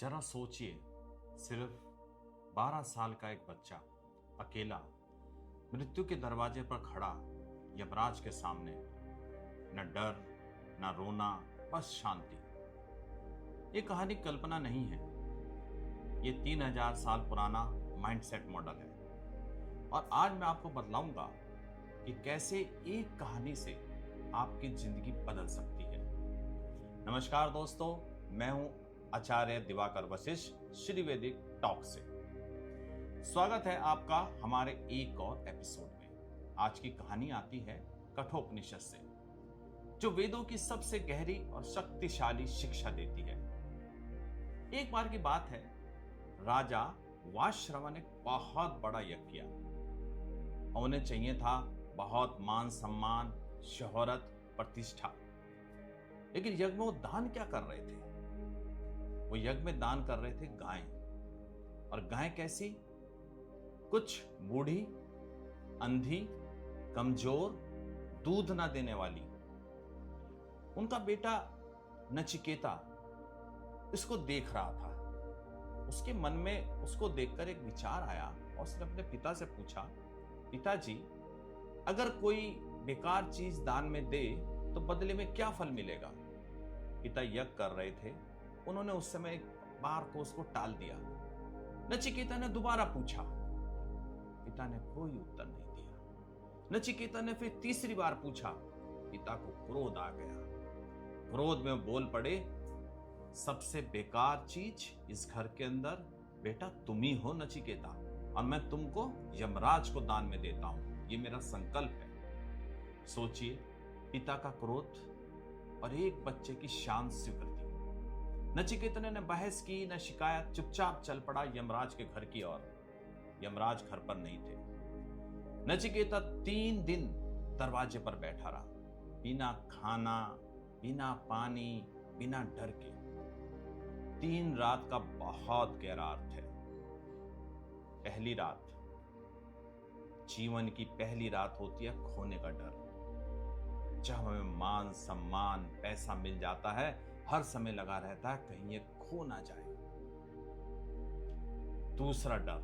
जरा सोचिए, सिर्फ 12 साल का एक बच्चा अकेला मृत्यु के दरवाजे पर खड़ा, यमराज के सामने, न डर न रोना, बस शांति। ये कहानी कल्पना नहीं है, ये 3000 साल पुराना माइंडसेट मॉडल है। और आज मैं आपको बतलाऊंगा कि कैसे एक कहानी से आपकी जिंदगी बदल सकती है। नमस्कार दोस्तों, मैं हूं आचार्य दिवाकर वशिष्ठ, श्री वैदिक टॉक से। स्वागत है आपका हमारे एक और एपिसोड में। आज की कहानी आती है कठोपनिषद से, जो वेदों की सबसे गहरी और शक्तिशाली शिक्षा देती है। एक बार की बात है, राजा वाश्रवा ने बहुत बड़ा यज्ञ किया। उन्हें चाहिए था बहुत मान सम्मान, शोहरत, प्रतिष्ठा। लेकिन यज्ञ में वो दान क्या कर रहे थे? वो यज्ञ में दान कर रहे थे गाय। और गाय कैसी? कुछ बूढ़ी, अंधी, कमजोर, दूध ना देने वाली। उनका बेटा नचिकेता इसको देख रहा था। उसके मन में उसको देखकर एक विचार आया और उसने अपने पिता से पूछा, पिताजी, अगर कोई बेकार चीज दान में दे तो बदले में क्या फल मिलेगा? पिता यज्ञ कर रहे थे, उन्होंने उस समय एक बार को उसको टाल दिया। नचिकेता ने दोबारा पूछा, पिता ने कोई उत्तर नहीं दिया। नचिकेता ने फिर तीसरी बार पूछा, पिता को क्रोध आ गया। क्रोध में बोल पड़े, सबसे बेकार चीज इस घर के अंदर बेटा तुम ही हो नचिकेता, और मैं तुमको यमराज को दान में देता हूं, ये मेरा संकल्प है। सोचिए, पिता का क्रोध और एक बच्चे की शांत स्वीकृति। नचिकेता ने न बहस की न शिकायत, चुपचाप चल पड़ा यमराज के घर की ओर। यमराज घर पर नहीं थे। नचिकेता 3 दिन दरवाजे पर बैठा रहा, बिना खाना, बिना पानी, बिना डर के। 3 रात का बहुत गहरा अर्थ है। पहली रात, जीवन की पहली रात होती है खोने का डर। जब हमें मान सम्मान, पैसा मिल जाता है, हर समय लगा रहता है कहीं ये खो ना जाए। दूसरा डर,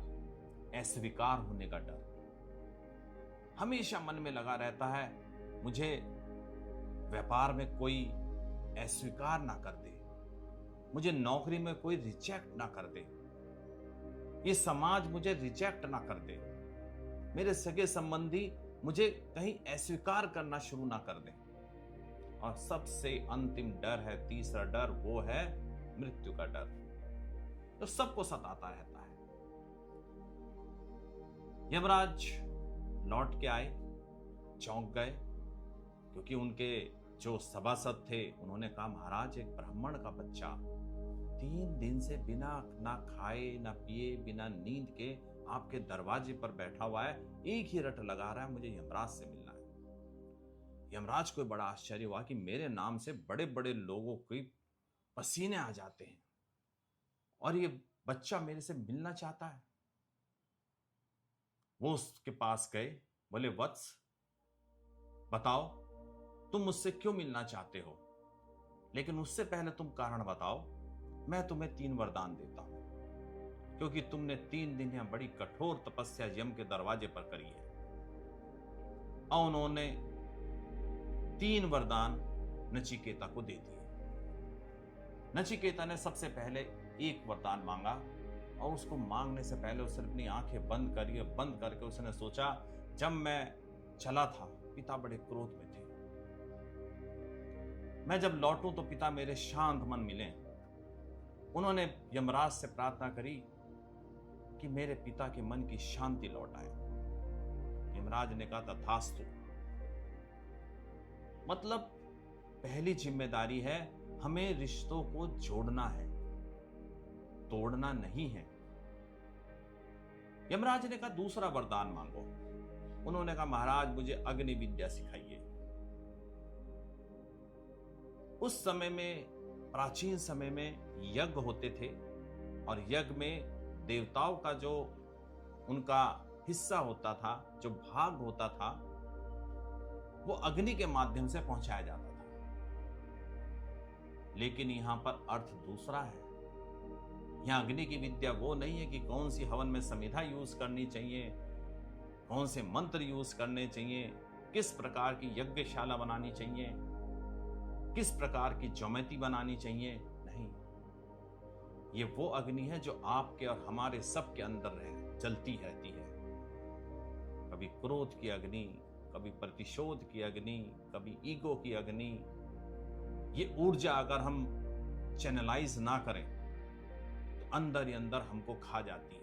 अस्वीकार होने का डर। हमेशा मन में लगा रहता है, मुझे व्यापार में कोई अस्वीकार ना कर दे, मुझे नौकरी में कोई रिजेक्ट ना कर दे, ये समाज मुझे रिजेक्ट ना कर दे, मेरे सगे संबंधी मुझे कहीं अस्वीकार करना शुरू ना कर दे। और सबसे अंतिम डर है, तीसरा डर, वो है मृत्यु का डर, जो सबको सताता रहता है। यमराज लौट के आए, चौंक गए, क्योंकि उनके जो सभासद थे उन्होंने कहा, महाराज, एक ब्राह्मण का बच्चा 3 दिन से बिना ना खाए ना पिए, बिना नींद के आपके दरवाजे पर बैठा हुआ है, एक ही रट लगा रहा है, मुझे यमराज से मिलना है। यमराज को बड़ा आश्चर्य हुआ कि मेरे नाम से बड़े बड़े लोगों के पसीने आ जाते हैं और ये बच्चा मेरे से मिलना चाहता है। वो उसके पास गए, बोले, वत्स, बताओ तुम मुझसे क्यों मिलना चाहते हो, लेकिन उससे पहले तुम कारण बताओ, मैं तुम्हें 3 वरदान देता हूं, क्योंकि तुमने 3 दिन यहां बड़ी कठोर तपस्या यम के दरवाजे पर करी है। और उन्होंने 3 वरदान नचिकेता को दे दिए। नचिकेता ने सबसे पहले एक वरदान मांगा, और उसको मांगने से पहले उसने अपनी आंखें बंद करी। बंद करके उसने सोचा, जब मैं चला था पिता बड़े क्रोध में थे, मैं जब लौटूं तो पिता मेरे शांत मन मिले। उन्होंने यमराज से प्रार्थना करी कि मेरे पिता के मन की शांति लौट आए। यमराज ने कहा, तथास्तु। मतलब पहली जिम्मेदारी है, हमें रिश्तों को जोड़ना है, तोड़ना नहीं है। यमराज ने कहा, दूसरा वरदान मांगो। उन्होंने कहा, महाराज, मुझे अग्नि विद्या सिखाइए। उस समय में, प्राचीन समय में यज्ञ होते थे, और यज्ञ में देवताओं का जो उनका हिस्सा होता था, जो भाग होता था, वो अग्नि के माध्यम से पहुंचाया जाता था। लेकिन यहां पर अर्थ दूसरा है। यहाँ अग्नि की विद्या वो नहीं है कि कौन सी हवन में समिधा यूज करनी चाहिए, कौन से मंत्र यूज करने चाहिए, किस प्रकार की यज्ञशाला बनानी चाहिए, किस प्रकार की ज्योमेट्री बनानी चाहिए। नहीं, ये वो अग्नि है जो आपके और हमारे सबके अंदर जलती रहती है। कभी क्रोध की अग्नि, कभी प्रतिशोध की अग्नि, कभी ईगो की अग्नि। ये ऊर्जा अगर हम चैनलाइज ना करें तो अंदर ही अंदर हमको खा जाती है,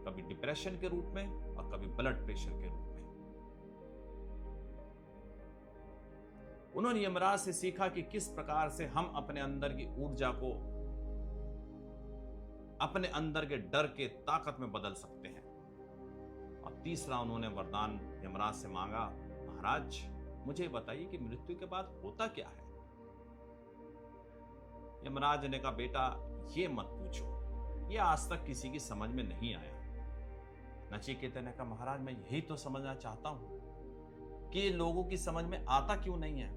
कभी डिप्रेशन के रूप में और कभी ब्लड प्रेशर के रूप में। उन्होंने यमराज से सीखा कि किस प्रकार से हम अपने अंदर की ऊर्जा को अपने अंदर के डर के ताकत में बदल सकते हैं। और तीसरा उन्होंने वरदान यमराज से मांगा, महाराज मुझे बताइए कि मृत्यु के बाद होता क्या है। यमराज ने कहा, बेटा ये मत पूछो, ये आज तक किसी की समझ में नहीं आया। नचिकेता ने कहा, महाराज मैं यही तो समझना चाहता हूं कि ये लोगों की समझ में आता क्यों नहीं है।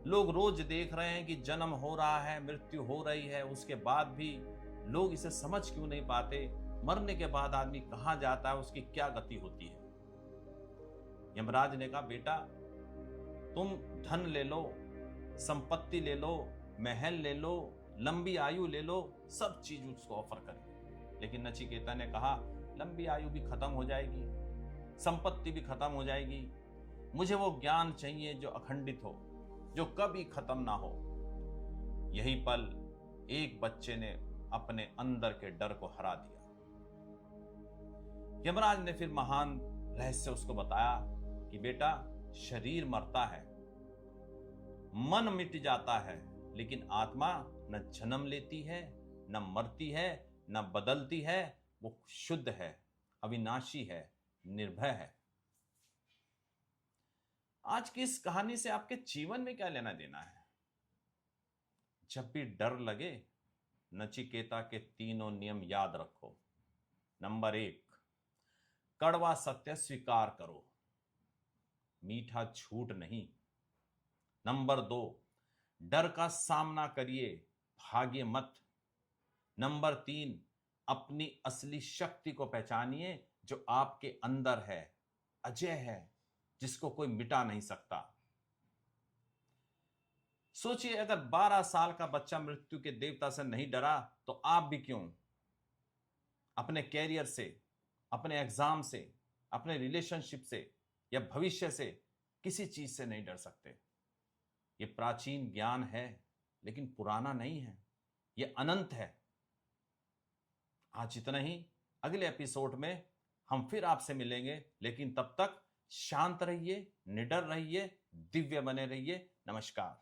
लोग रोज देख रहे हैं कि जन्म हो रहा है, मृत्यु हो रही है, उसके बाद भी लोग इसे समझ क्यों नहीं पाते। मरने के बाद आदमी कहां जाता है, उसकी क्या गति होती है। यमराज ने कहा, बेटा तुम धन ले लो, संपत्ति ले लो, महल ले लो, लंबी आयु ले लो, सब चीज उसको ऑफर करें। लेकिन नचिकेता ने कहा, लंबी आयु भी खत्म हो जाएगी, संपत्ति भी खत्म हो जाएगी, मुझे वो ज्ञान चाहिए जो अखंडित हो, जो कभी खत्म ना हो। यही पल एक बच्चे ने अपने अंदर के डर को हरा दिया। यमराज ने फिर महान रहस्य उसको बताया कि बेटा शरीर मरता है, मन मिट जाता है, लेकिन आत्मा न जन्म लेती है, न मरती है, न बदलती है। वो शुद्ध है, अविनाशी है, निर्भय है। आज की इस कहानी से आपके जीवन में क्या लेना देना है। जब भी डर लगे, नचिकेता के तीनों नियम याद रखो। नंबर 1, कड़वा सत्य स्वीकार करो, मीठा झूठ नहीं। नंबर 2, डर का सामना करिए, भागिए मत। नंबर 3, अपनी असली शक्ति को पहचानिए जो आपके अंदर है, अजय है, जिसको कोई मिटा नहीं सकता। सोचिए, अगर 12 साल का बच्चा मृत्यु के देवता से नहीं डरा तो आप भी क्यों। अपने कैरियर से, अपने एग्जाम से, अपने रिलेशनशिप से या भविष्य से किसी चीज से नहीं डर सकते। ये प्राचीन ज्ञान है, लेकिन पुराना नहीं है, ये अनंत है। आज इतना ही। अगले एपिसोड में हम फिर आपसे मिलेंगे, लेकिन तब तक शांत रहिए, निडर रहिए, दिव्य बने रहिए। नमस्कार।